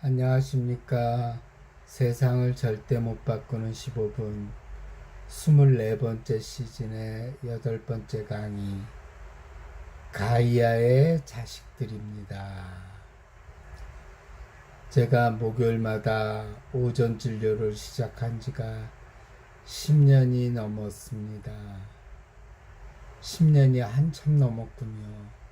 안녕하십니까. 세상을 절대 못 바꾸는 15분 24번째 시즌의 8번째 강의 가이아의 자식들입니다. 제가 목요일마다 오전 진료를 시작한 지가 10년이 넘었습니다. 10년이 한참 넘었군요.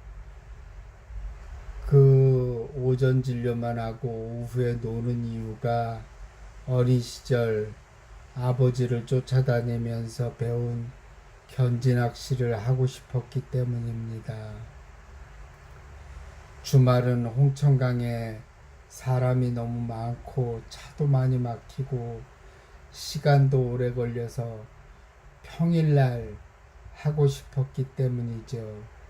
그 오전 진료만 하고 오후에 노는 이유가 어린 시절 아버지를 쫓아다니면서 배운 견지낚시를 하고 싶었기 때문입니다. 주말은 홍천강에 사람이 너무 많고 차도 많이 막히고 시간도 오래 걸려서 평일날 하고 싶었기 때문이죠.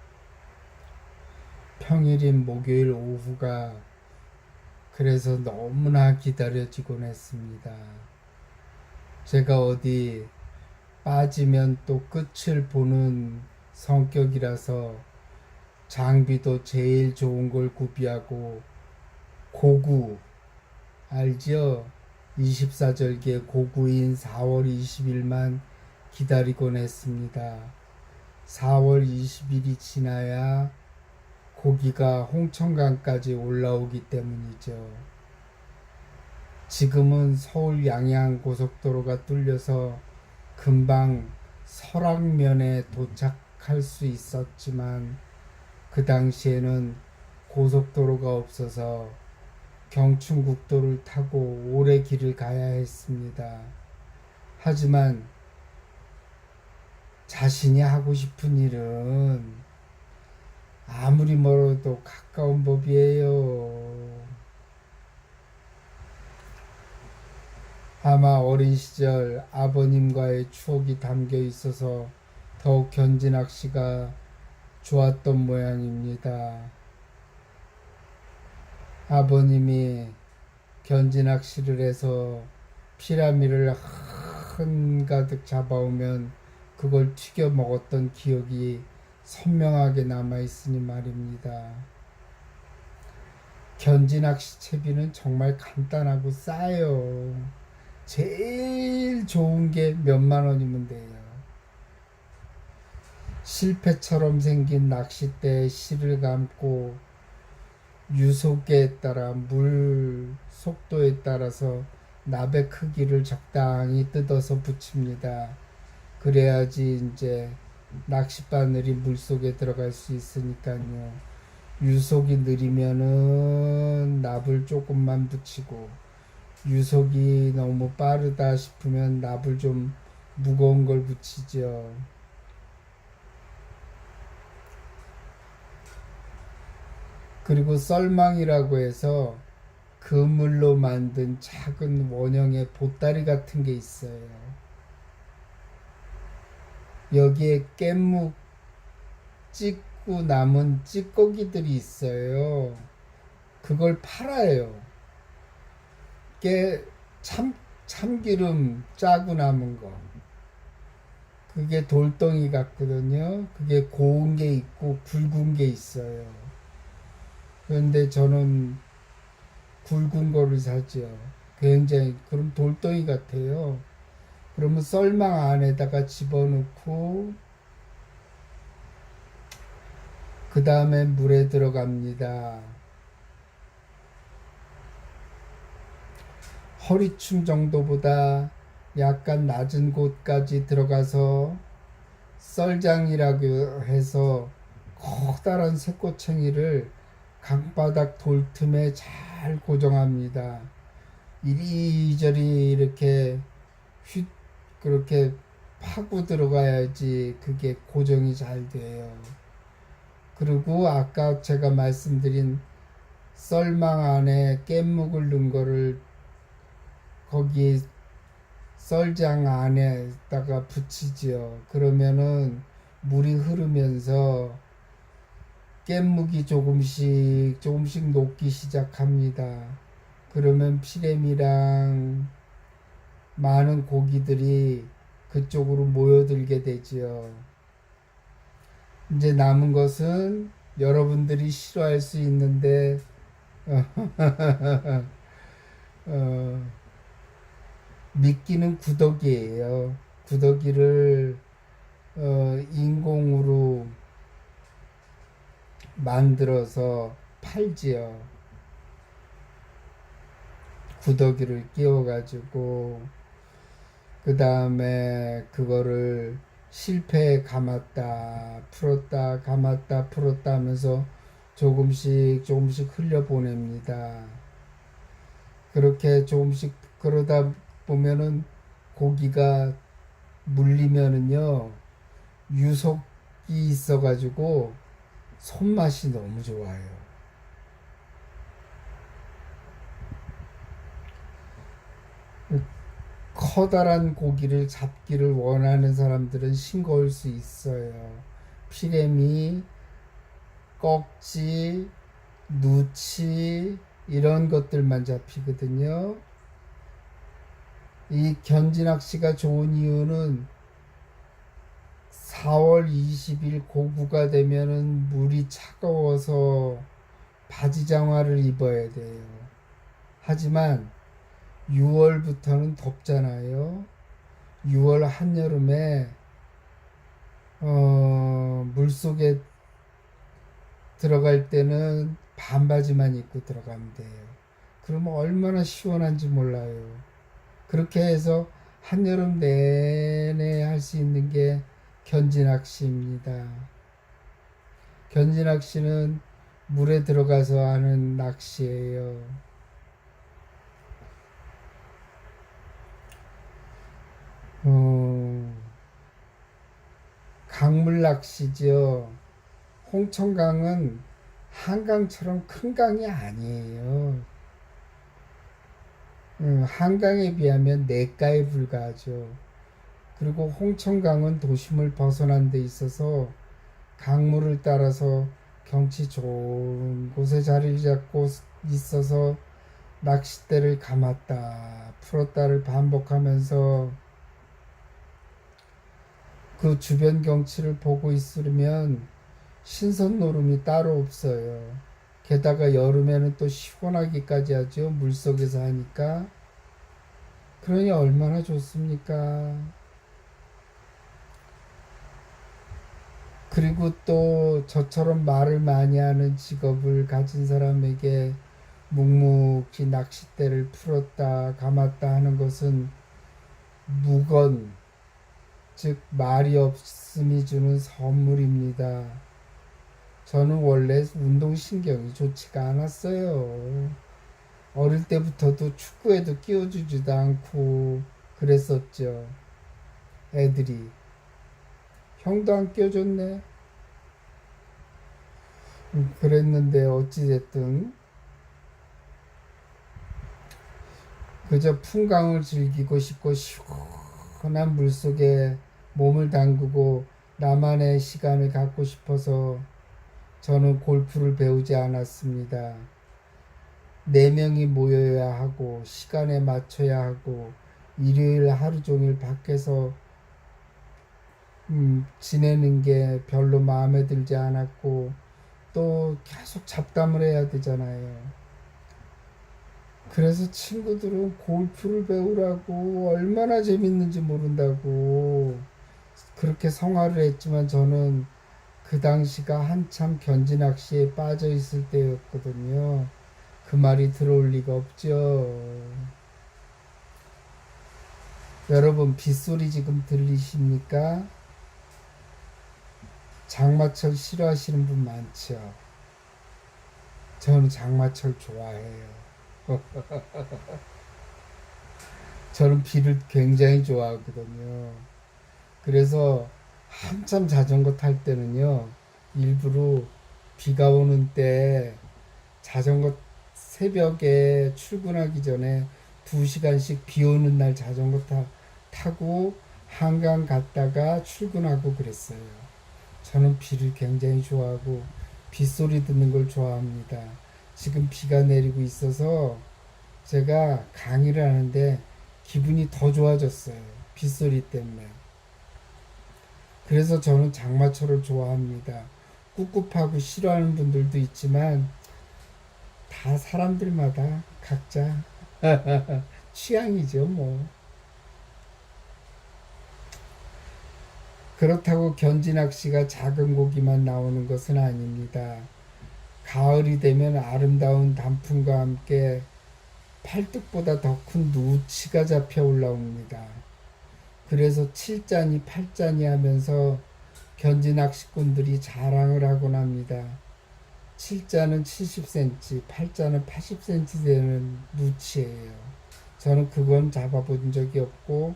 평일인 목요일 오후가 그래서 너무나 기다려지곤 했습니다. 제가 어디 빠지면 또 끝을 보는 성격이라서 장비도 제일 좋은 걸 구비하고 고구 알죠? 24절기에 고구인 4월 20일만 기다리곤 했습니다. 4월 20일이 지나야 고기가 홍천강까지 올라오기 때문이죠. 지금은 서울 양양 고속도로가 뚫려서 금방 설악면에 도착할 수 있었지만 그 당시에는 고속도로가 없어서 경춘국도를 타고 오래 길을 가야 했습니다. 하지만 자신이 하고 싶은 일은 아무리 멀어도 가까운 법이에요. 아마 어린 시절 아버님과의 추억이 담겨 있어서 더욱 견지낚시가 좋았던 모양입니다. 아버님이 견지낚시를 해서 피라미를 한가득 잡아오면 그걸 튀겨 먹었던 기억이 선명하게 남아있으니 말입니다. 견지낚시 채비는 정말 간단하고 싸요. 제일 좋은 게 몇만 원이면 돼요. 실패처럼 생긴 낚싯대에 실을 감고 유속에 따라 물 속도에 따라서 납의 크기를 적당히 뜯어서 붙입니다. 그래야지 이제 낚싯바늘이 물속에 들어갈 수 있으니까요. 유속이 느리면은 납을 조금만 붙이고 유속이 너무 빠르다 싶으면 납을 좀 무거운 걸 붙이죠. 그리고 썰망이라고 해서 그물로 만든 작은 원형의 보따리 같은 게 있어요. 여기에 깻묵 찍고 남은 찌꺼기들이 있어요. 그걸 팔아요. 참기름 짜고 남은 거. 그게 돌덩이 같거든요. 그게 고운 게 있고 굵은 게 있어요. 그런데 저는 굵은 거를 사죠. 굉장히 그럼 돌덩이 같아요. 그러면 썰망 안에다가 집어넣고 그 다음에 물에 들어갑니다. 허리춤 정도보다 약간 낮은 곳까지 들어가서 썰장이라고 해서 커다란 새꼬챙이를 강바닥 돌틈에 잘 고정합니다. 이리저리 이렇게 그렇게 파고 들어가야지 그게 고정이 잘 돼요. 그리고 아까 제가 말씀드린 썰망 안에 깻묵을 넣은 거를 거기 썰장 안에다가 붙이지요. 그러면은 물이 흐르면서 깻묵이 조금씩 녹기 시작합니다. 그러면 피레미랑 많은 고기들이 그쪽으로 모여들게 되지요. 이제 남은 것은 여러분들이 싫어할 수 있는데 어, 미끼는 구더기예요. 구더기를 인공으로 만들어서 팔지요. 구더기를 끼워가지고 그 다음에 그거를 실패에 감았다 풀었다 감았다 풀었다 하면서 조금씩 조금씩 흘려보냅니다. 그렇게 조금씩 그러다 보면은 고기가 물리면은요 유속이 있어가지고 손맛이 너무 좋아요. 커다란 고기를 잡기를 원하는 사람들은 싱거울 수 있어요. 피레미, 꺽지, 누치 이런 것들만 잡히거든요. 이 견지낚시가 좋은 이유는 4월 20일 고구가 되면은 물이 차가워서 바지 장화를 입어야 돼요. 하지만 6월부터는 덥잖아요. 6월 한여름에 물속에 들어갈 때는 반바지만 입고 들어가면 돼요. 그러면 얼마나 시원한지 몰라요. 그렇게 해서 한여름 내내 할 수 있는 게 견지낚시입니다. 견지낚시는 물에 들어가서 하는 낚시예요. 강물 낚시죠. 홍천강은 한강처럼 큰 강이 아니에요. 한강에 비하면 내가에 불과하죠. 그리고 홍천강은 도심을 벗어난 데 있어서 강물을 따라서 경치 좋은 곳에 자리를 잡고 있어서 낚싯대를 감았다 풀었다를 반복하면서 그 주변 경치를 보고 있으면 신선 노름이 따로 없어요. 게다가 여름에는 또 시원하기까지 하죠. 물속에서 하니까. 그러니 얼마나 좋습니까? 그리고 또 저처럼 말을 많이 하는 직업을 가진 사람에게 묵묵히 낚싯대를 풀었다 감았다 하는 것은 무건, 즉 말이 없음이 주는 선물입니다. 저는 원래 운동신경이 좋지가 않았어요. 어릴 때부터도 축구에도 끼워주지도 않고 그랬었죠. 애들이. 형도 안 끼워줬네. 그랬는데 어찌됐든 그저 풍광을 즐기고 싶고 시원한 물속에 몸을 담그고 나만의 시간을 갖고 싶어서 저는 골프를 배우지 않았습니다. 4명이 모여야 하고 시간에 맞춰야 하고 일요일 하루 종일 밖에서 지내는 게 별로 마음에 들지 않았고 또 계속 잡담을 해야 되잖아요. 그래서 친구들은 골프를 배우라고 얼마나 재밌는지 모른다고 그렇게 성화를 했지만 저는 그 당시가 한참 견지낚시에 빠져 있을 때였거든요. 그 말이 들어올 리가 없죠. 여러분 빗소리 지금 들리십니까? 장마철 싫어하시는 분 많죠. 저는 장마철 좋아해요. 저는 비를 굉장히 좋아하거든요. 그래서 한참 자전거 탈 때는요, 일부러 비가 오는 때 자전거 새벽에 출근하기 전에 2시간씩 비 오는 날 자전거 타고 한강 갔다가 출근하고 그랬어요. 저는 비를 굉장히 좋아하고 빗소리 듣는 걸 좋아합니다. 지금 비가 내리고 있어서 제가 강의를 하는데 기분이 더 좋아졌어요. 빗소리 때문에. 그래서 저는 장마철을 좋아합니다. 꿉꿉하고 싫어하는 분들도 있지만 다 사람들마다 각자 취향이죠, 뭐. 그렇다고 견지 낚시가 작은 고기만 나오는 것은 아닙니다. 가을이 되면 아름다운 단풍과 함께 팔뚝보다 더 큰 누치가 잡혀 올라옵니다. 그래서 7잔이 8잔이 하면서 견지 낚시꾼들이 자랑을 하곤 합니다. 7잔은 70cm, 8잔은 80cm 되는 누치예요. 저는 그건 잡아본 적이 없고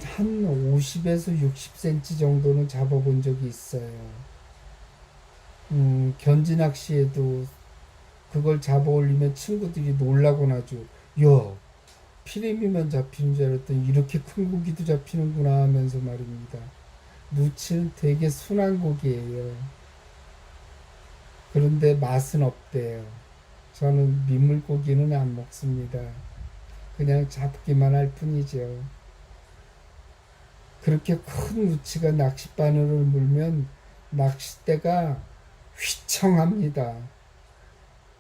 한 50에서 60cm 정도는 잡아본 적이 있어요. 견지 낚시에도 그걸 잡아 올리면 친구들이 놀라곤 하죠. 야, 피레미만 잡히는 줄 알았더니 이렇게 큰 고기도 잡히는구나 하면서 말입니다. 누치는 되게 순한 고기예요. 그런데 맛은 없대요. 저는 민물고기는 안 먹습니다. 그냥 잡기만 할 뿐이죠. 그렇게 큰 누치가 낚싯바늘을 물면 낚싯대가 휘청합니다.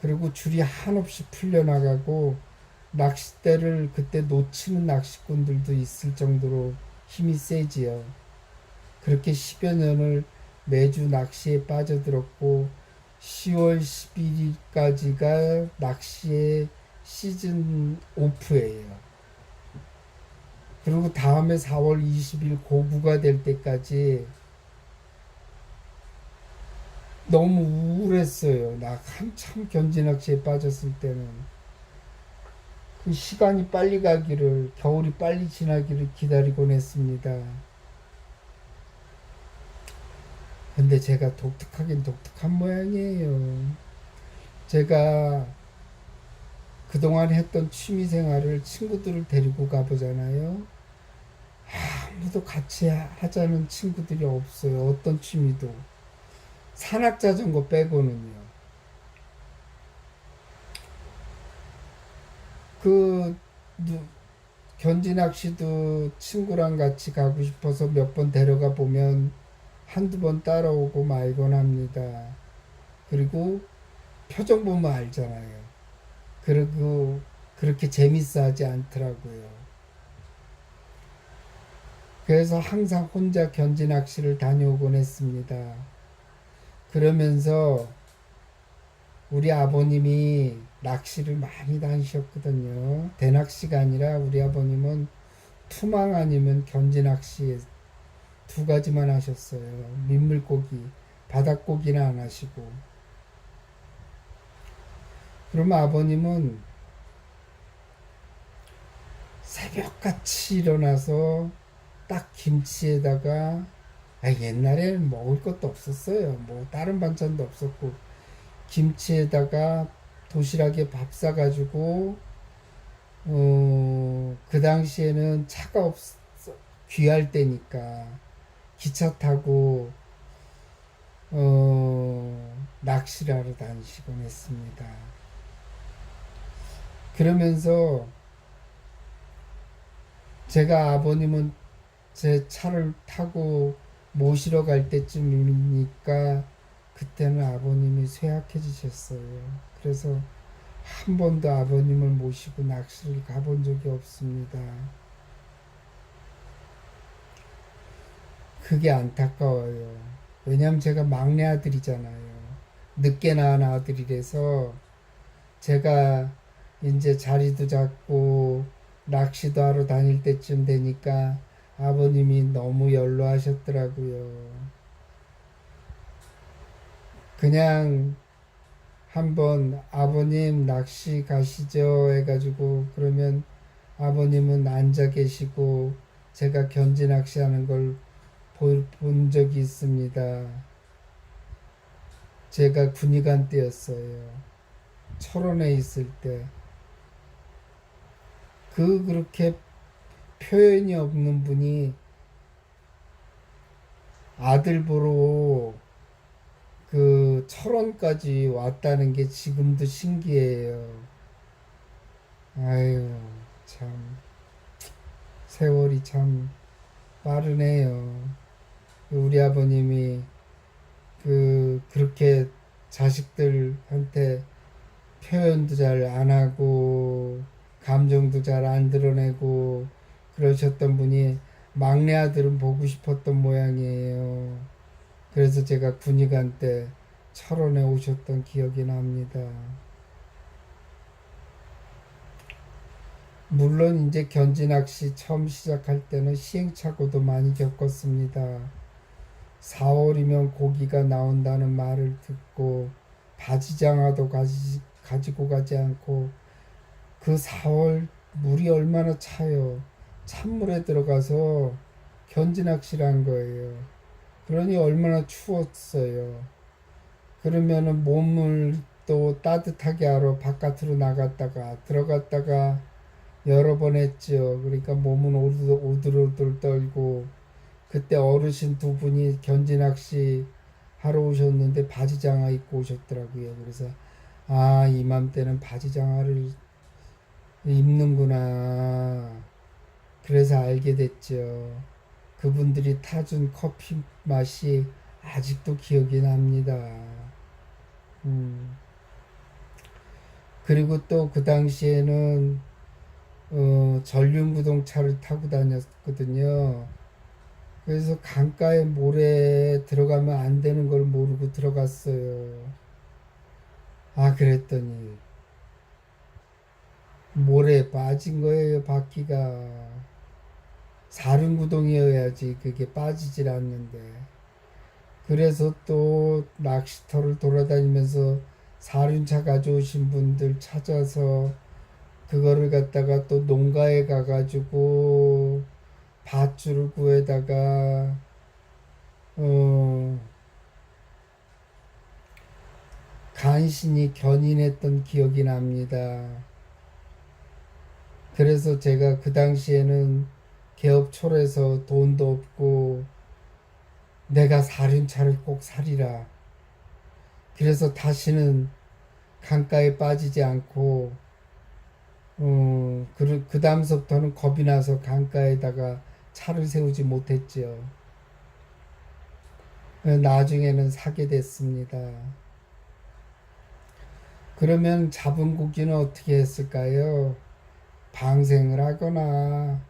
그리고 줄이 한없이 풀려나가고 낚싯대를 그때 놓치는 낚시꾼들도 있을 정도로 힘이 세지요. 그렇게 10여 년을 매주 낚시에 빠져들었고 10월 11일까지가 낚시의 시즌 오프예요. 그리고 다음에 4월 20일 고구가 될 때까지 너무 우울했어요. 나 한참 견지 낚시에 빠졌을 때는 그 시간이 빨리 가기를, 겨울이 빨리 지나기를 기다리곤 했습니다. 근데 제가 독특하긴 독특한 모양이에요. 제가 그동안 했던 취미 생활을 친구들을 데리고 가보잖아요. 아무도 같이 하자는 친구들이 없어요. 어떤 취미도. 산악자전거 빼고는요. 그, 견지 낚시도 친구랑 같이 가고 싶어서 몇 번 데려가 보면 한두 번 따라오고 말곤 합니다. 그리고 표정 보면 알잖아요. 그리고 그렇게 재밌어 하지 않더라고요. 그래서 항상 혼자 견지 낚시를 다녀오곤 했습니다. 그러면서 우리 아버님이 낚시를 많이 다니셨거든요. 대낚시가 아니라 우리 아버님은 투망 아니면 견지 낚시 두 가지만 하셨어요. 민물고기, 바닷고기는 안 하시고. 그러면 아버님은 새벽같이 일어나서 딱 김치에다가 옛날에는 먹을 것도 없었어요. 뭐 다른 반찬도 없었고 김치에다가 도시락에 밥 싸가지고 그 당시에는 차가 귀할 때니까 기차 타고 낚시를 하러 다니시곤 했습니다. 그러면서 제가 아버님은 제 차를 타고 모시러 갈 때쯤이니까 그때는 아버님이 쇠약해지셨어요. 그래서 한 번도 아버님을 모시고 낚시를 가본 적이 없습니다. 그게 안타까워요. 왜냐면 제가 막내 아들이잖아요. 늦게 낳은 아들이라서 제가 이제 자리도 잡고 낚시도 하러 다닐 때쯤 되니까 아버님이 너무 연로하셨더라고요. 그냥 한번 아버님 낚시 가시죠 해가지고 그러면 아버님은 앉아 계시고 제가 견지 낚시하는 걸 본 적이 있습니다. 제가 군의관 때였어요. 철원에 있을 때. 그렇게 표현이 없는 분이 아들 보러 그 철원까지 왔다는 게 지금도 신기해요. 아유, 참, 세월이 참 빠르네요. 우리 아버님이 그렇게 자식들한테 표현도 잘 안 하고 감정도 잘 안 드러내고 그러셨던 분이 막내 아들은 보고 싶었던 모양이에요. 그래서 제가 군의관 때 철원에 오셨던 기억이 납니다. 물론 이제 견지낚시 처음 시작할 때는 시행착오도 많이 겪었습니다. 4월이면 고기가 나온다는 말을 듣고 바지장화도 가지고 가지 않고 그 4월 물이 얼마나 차요. 찬물에 들어가서 견지낚시를 한 거예요. 그러니 얼마나 추웠어요. 그러면은 몸을 또 따뜻하게 하러 바깥으로 나갔다가 들어갔다가 여러 번 했죠. 그러니까 몸은 오들오들 떨고 그때 어르신 두 분이 견지낚시 하러 오셨는데 바지장화 입고 오셨더라고요. 그래서 아, 이맘때는 바지장화를 입는구나. 그래서 알게 됐죠. 그분들이 타준 커피 맛이 아직도 기억이 납니다. 음. 그리고 또 그 당시에는 전륜구동차를 타고 다녔거든요. 그래서 강가에 모래에 들어가면 안 되는 걸 모르고 들어갔어요. 아, 그랬더니 모래에 빠진 거예요, 바퀴가. 사륜구동이어야지 그게 빠지질 않는데. 그래서 또 낚시터를 돌아다니면서 사륜차 가져오신 분들 찾아서 그거를 갖다가 또 농가에 가가지고 밧줄을 구해다가 어 간신히 견인했던 기억이 납니다. 그래서 제가 그 당시에는 개업초래서 돈도 없고 내가 사륜차를 꼭 사리라. 그래서 다시는 강가에 빠지지 않고 그 다음서부터는 겁이 나서 강가에다가 차를 세우지 못했지요. 나중에는 사게 됐습니다. 그러면 잡은 고기는 어떻게 했을까요? 방생을 하거나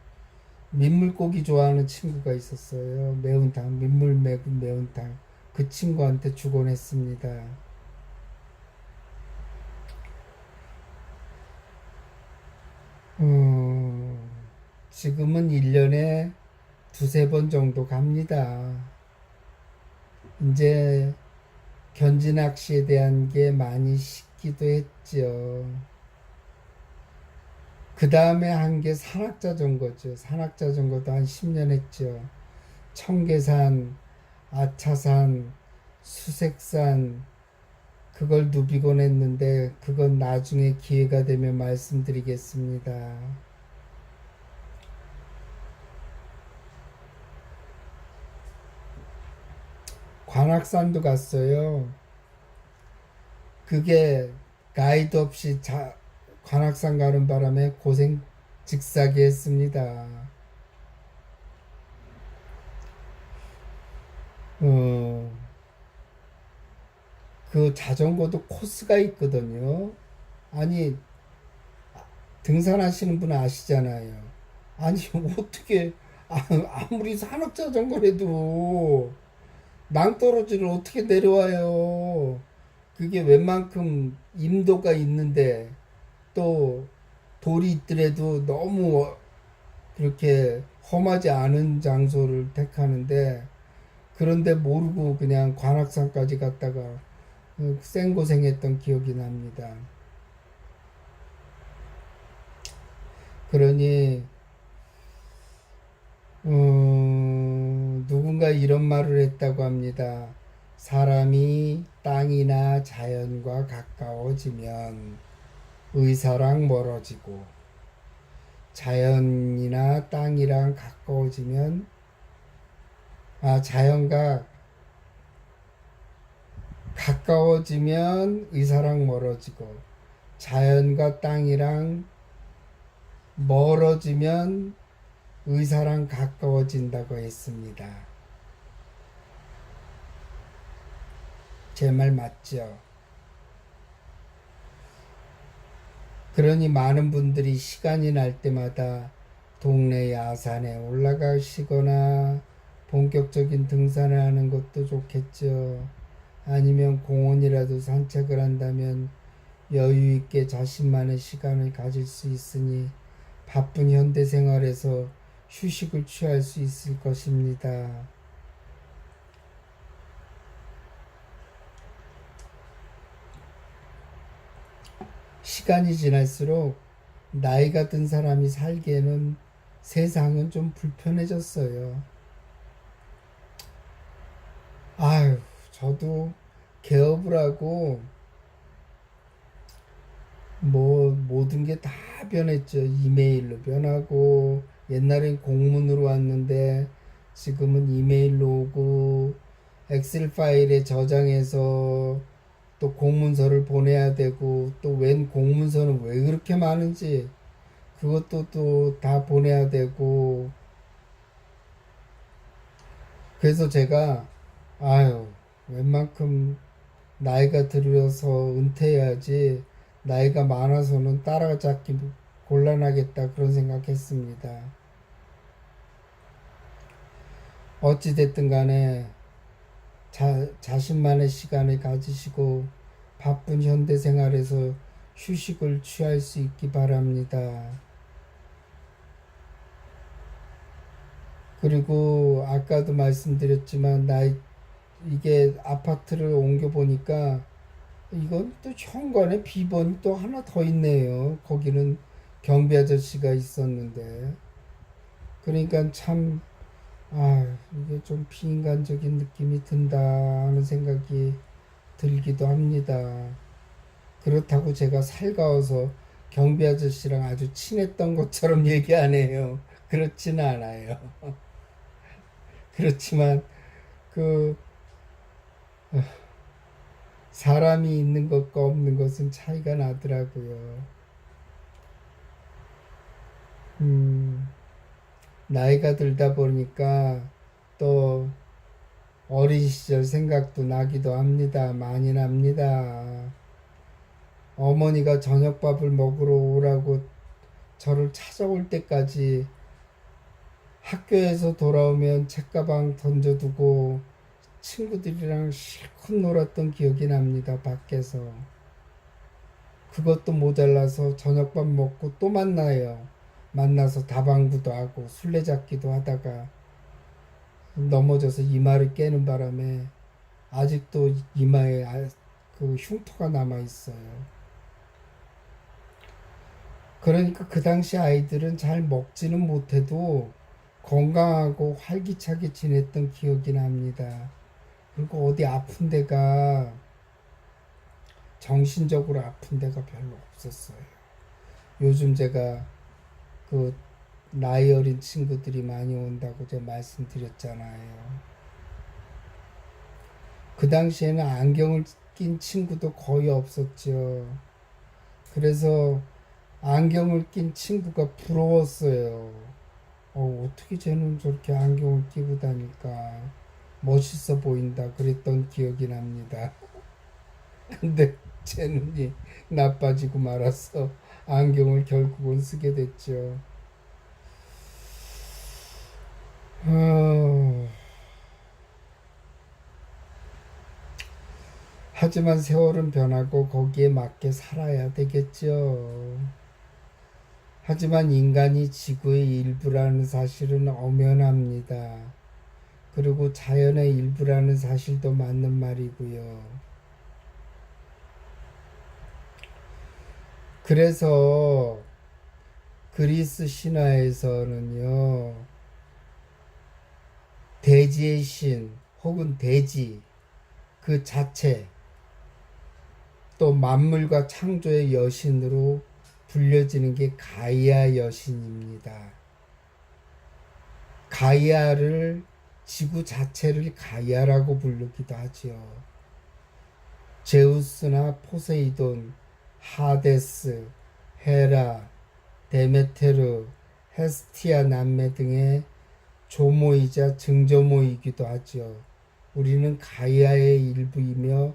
민물고기 좋아하는 친구가 있었어요. 매운탕, 민물 매운탕. 그 친구한테 주곤 했습니다. 지금은 1년에 두세 번 정도 갑니다. 이제 견지낚시에 대한 게 많이 식기도 했죠. 그 다음에 한 게 산악자전거죠. 산악자전거도 한 10년 했죠. 청계산, 아차산, 수색산, 그걸 누비곤 했는데, 그건 나중에 기회가 되면 말씀드리겠습니다. 관악산도 갔어요. 그게 가이드 없이 관악산 가는 바람에 고생 직사게 했습니다. 어, 그 자전거도 코스가 있거든요. 아니, 등산하시는 분 아시잖아요. 아니, 어떻게, 아무리 산악자전거라도 낭떠러지를 어떻게 내려와요. 그게 웬만큼 임도가 있는데 또 돌이 있더라도 너무 그렇게 험하지 않은 장소를 택하는데 그런데 모르고 그냥 관악산까지 갔다가 생고생했던 기억이 납니다. 그러니 누군가 이런 말을 했다고 합니다. 사람이 땅이나 자연과 가까워지면 의사랑 멀어지고 자연이나 땅이랑 가까워지면 자연과 가까워지면 의사랑 멀어지고 자연과 땅이랑 멀어지면 의사랑 가까워진다고 했습니다. 제 말 맞죠? 그러니 많은 분들이 시간이 날 때마다 동네 야산에 올라가시거나 본격적인 등산을 하는 것도 좋겠죠. 아니면 공원이라도 산책을 한다면 여유 있게 자신만의 시간을 가질 수 있으니 바쁜 현대 생활에서 휴식을 취할 수 있을 것입니다. 시간이 지날수록 나이가 든 사람이 살기에는 세상은 좀 불편해졌어요. 아유, 저도 개업을 하고 뭐 모든 게 다 변했죠. 이메일로 변하고 옛날엔 공문으로 왔는데 지금은 이메일로 오고 엑셀 파일에 저장해서 또 공문서를 보내야 되고 또 웬 공문서는 왜 그렇게 많은지 그것도 또 다 보내야 되고 그래서 제가 아유 웬만큼 나이가 들어서 은퇴해야지 나이가 많아서는 따라잡기 곤란하겠다 그런 생각했습니다. 어찌됐든 간에 자신만의 시간을 가지시고 바쁜 현대 생활에서 휴식을 취할 수 있기 바랍니다. 그리고 아까도 말씀드렸지만 이게 아파트를 옮겨 보니까 이건 또 현관에 비번이 또 하나 더 있네요. 거기는 경비 아저씨가 있었는데 그러니까 참 이게 좀 비인간적인 느낌이 든다 하는 생각이 들기도 합니다. 그렇다고 제가 살가워서 경비 아저씨랑 아주 친했던 것처럼 얘기 안 해요. 그렇지는 않아요. 그렇지만 그 사람이 있는 것과 없는 것은 차이가 나더라고요. 나이가 들다 보니까 또 어린 시절 생각도 나기도 합니다. 많이 납니다. 어머니가 저녁밥을 먹으러 오라고 저를 찾아올 때까지 학교에서 돌아오면 책가방 던져두고 친구들이랑 실컷 놀았던 기억이 납니다. 밖에서. 그것도 모자라서 저녁밥 먹고 또 만나요. 만나서 다방구도 하고 술래잡기도 하다가 넘어져서 이마를 깨는 바람에 아직도 이마에 그 흉터가 남아 있어요. 그러니까 그 당시 아이들은 잘 먹지는 못해도 건강하고 활기차게 지냈던 기억이 납니다. 그리고 어디 아픈 데가 정신적으로 아픈 데가 별로 없었어요. 요즘 제가 그 나이 어린 친구들이 많이 온다고 제가 말씀드렸잖아요. 그 당시에는 안경을 낀 친구도 거의 없었죠. 그래서 안경을 낀 친구가 부러웠어요. 어떻게 쟤는 저렇게 안경을 끼고 다니까 멋있어 보인다 그랬던 기억이 납니다. 근데 제 눈이 나빠지고 말았어. 안경을 결국은 쓰게 됐죠. 하지만 세월은 변하고 거기에 맞게 살아야 되겠죠. 하지만 인간이 지구의 일부라는 사실은 엄연합니다. 그리고 자연의 일부라는 사실도 맞는 말이고요. 그래서 그리스 신화에서는요, 대지의 신 혹은 대지 그 자체 또 만물과 창조의 여신으로 불려지는 게 가이아 여신입니다. 가이아를 지구 자체를 가이아라고 부르기도 하지요. 제우스나 포세이돈, 하데스, 헤라, 데메테르, 헤스티아 남매 등의 조모이자 증조모이기도 하지요. 우리는 가이아의 일부이며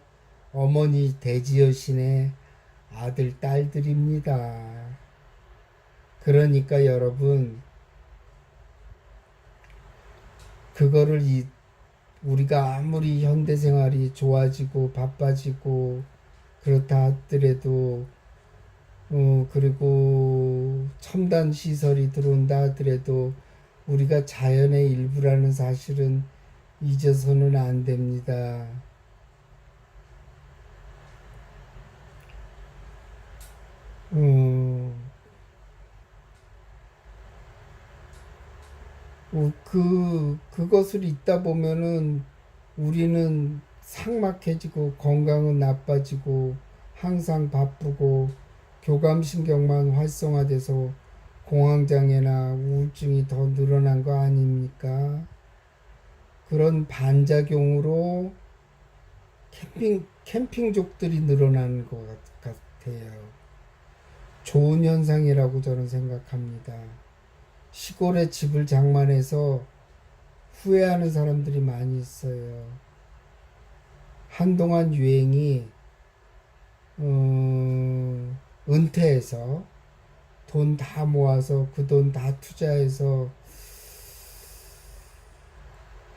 어머니 대지 여신의 아들, 딸들입니다. 그러니까 여러분, 그거를 우리가 아무리 현대 생활이 좋아지고 바빠지고 그렇다 하더라도 그리고 첨단 시설이 들어온다 하더라도 우리가 자연의 일부라는 사실은 잊어서는 안 됩니다. 어, 그것을 잊다 보면은 우리는 삭막해지고 건강은 나빠지고 항상 바쁘고 교감신경만 활성화돼서 공황장애나 우울증이 더 늘어난 거 아닙니까? 그런 반작용으로 캠핑족들이 늘어나는 것 같아요. 좋은 현상이라고 저는 생각합니다. 시골에 집을 장만해서 후회하는 사람들이 많이 있어요. 한동안 유행이 은퇴해서 돈 다 모아서 그 돈 다 투자해서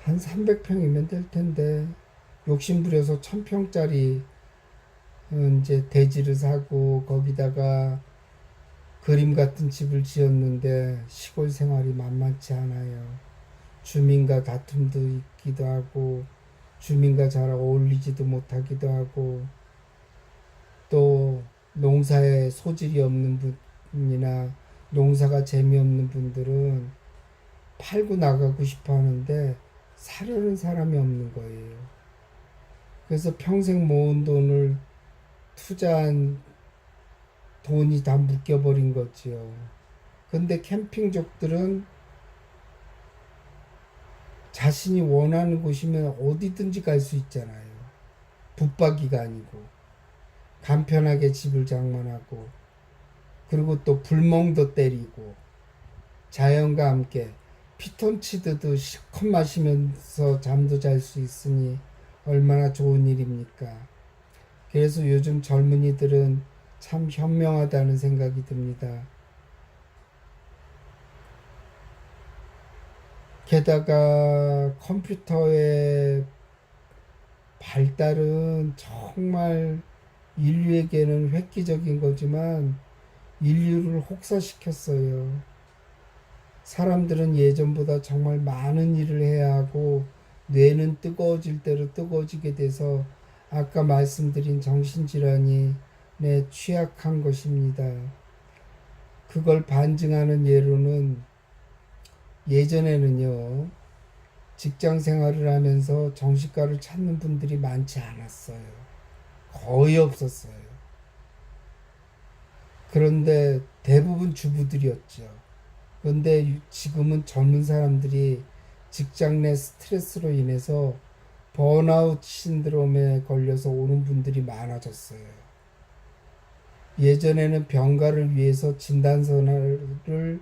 한 300평이면 될 텐데 욕심부려서 1000평짜리 이제 대지를 사고 거기다가 그림 같은 집을 지었는데 시골 생활이 만만치 않아요. 주민과 다툼도 있기도 하고 주민과 잘 어울리지도 못하기도 하고 또 농사에 소질이 없는 분이나 농사가 재미없는 분들은 팔고 나가고 싶어 하는데 사려는 사람이 없는 거예요. 그래서 평생 모은 돈을 투자한 돈이 다 묶여버린 거지요. 근데 캠핑족들은 자신이 원하는 곳이면 어디든지 갈 수 있잖아요. 붙박이가 아니고 간편하게 집을 장만하고 그리고 또 불멍도 때리고 자연과 함께 피톤치드도 실컷 마시면서 잠도 잘 수 있으니 얼마나 좋은 일입니까? 그래서 요즘 젊은이들은 참 현명하다는 생각이 듭니다. 게다가 컴퓨터의 발달은 정말 인류에게는 획기적인 거지만 인류를 혹사시켰어요. 사람들은 예전보다 정말 많은 일을 해야 하고 뇌는 뜨거워질 대로 뜨거워지게 돼서 아까 말씀드린 정신질환이 취약한 것입니다. 그걸 반증하는 예로는 예전에는요, 직장 생활을 하면서 정신과를 찾는 분들이 많지 않았어요. 거의 없었어요. 그런데 대부분 주부들이었죠. 그런데 지금은 젊은 사람들이 직장 내 스트레스로 인해서 번아웃 신드롬에 걸려서 오는 분들이 많아졌어요. 예전에는 병가를 위해서 진단서를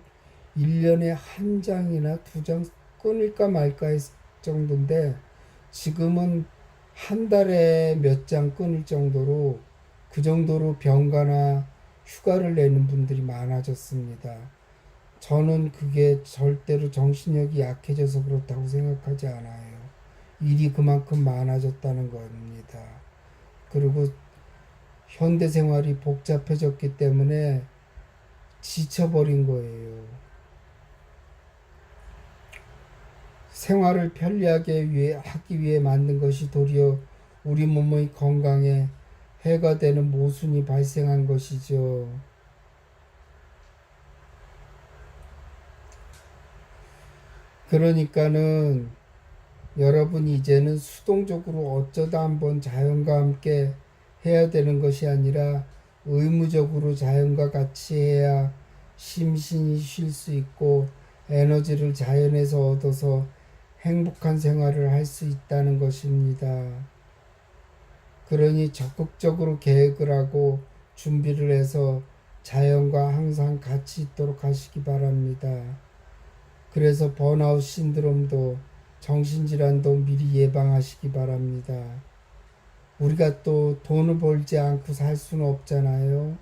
1년에 한 장이나 두 장 끊을까 말까 했을 정도인데 지금은 한 달에 몇 장 끊을 정도로 그 정도로 병가나 휴가를 내는 분들이 많아졌습니다. 저는 그게 절대로 정신력이 약해져서 그렇다고 생각하지 않아요. 일이 그만큼 많아졌다는 겁니다. 그리고 현대 생활이 복잡해졌기 때문에 지쳐버린 거예요. 생활을 편리하게 하기 위해 만든 것이 도리어 우리 몸의 건강에 해가 되는 모순이 발생한 것이죠. 그러니까는 여러분 이제는 수동적으로 어쩌다 한번 자연과 함께 해야 되는 것이 아니라 의무적으로 자연과 같이 해야 심신이 쉴 수 있고 에너지를 자연에서 얻어서 행복한 생활을 할 수 있다는 것입니다. 그러니 적극적으로 계획을 하고 준비를 해서 자연과 항상 같이 있도록 하시기 바랍니다. 그래서 번아웃 신드롬도 정신질환도 미리 예방하시기 바랍니다. 우리가 또 돈을 벌지 않고 살 수는 없잖아요.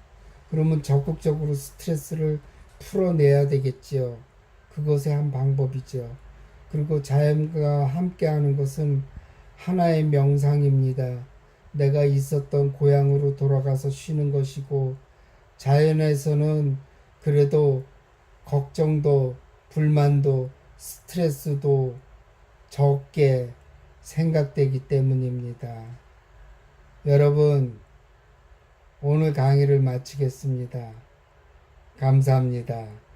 그러면 적극적으로 스트레스를 풀어내야 되겠지요. 그것의 한 방법이죠. 그리고 자연과 함께 하는 것은 하나의 명상입니다. 내가 있었던 고향으로 돌아가서 쉬는 것이고, 자연에서는 그래도 걱정도, 불만도, 스트레스도 적게 생각되기 때문입니다. 여러분, 오늘 강의를 마치겠습니다. 감사합니다.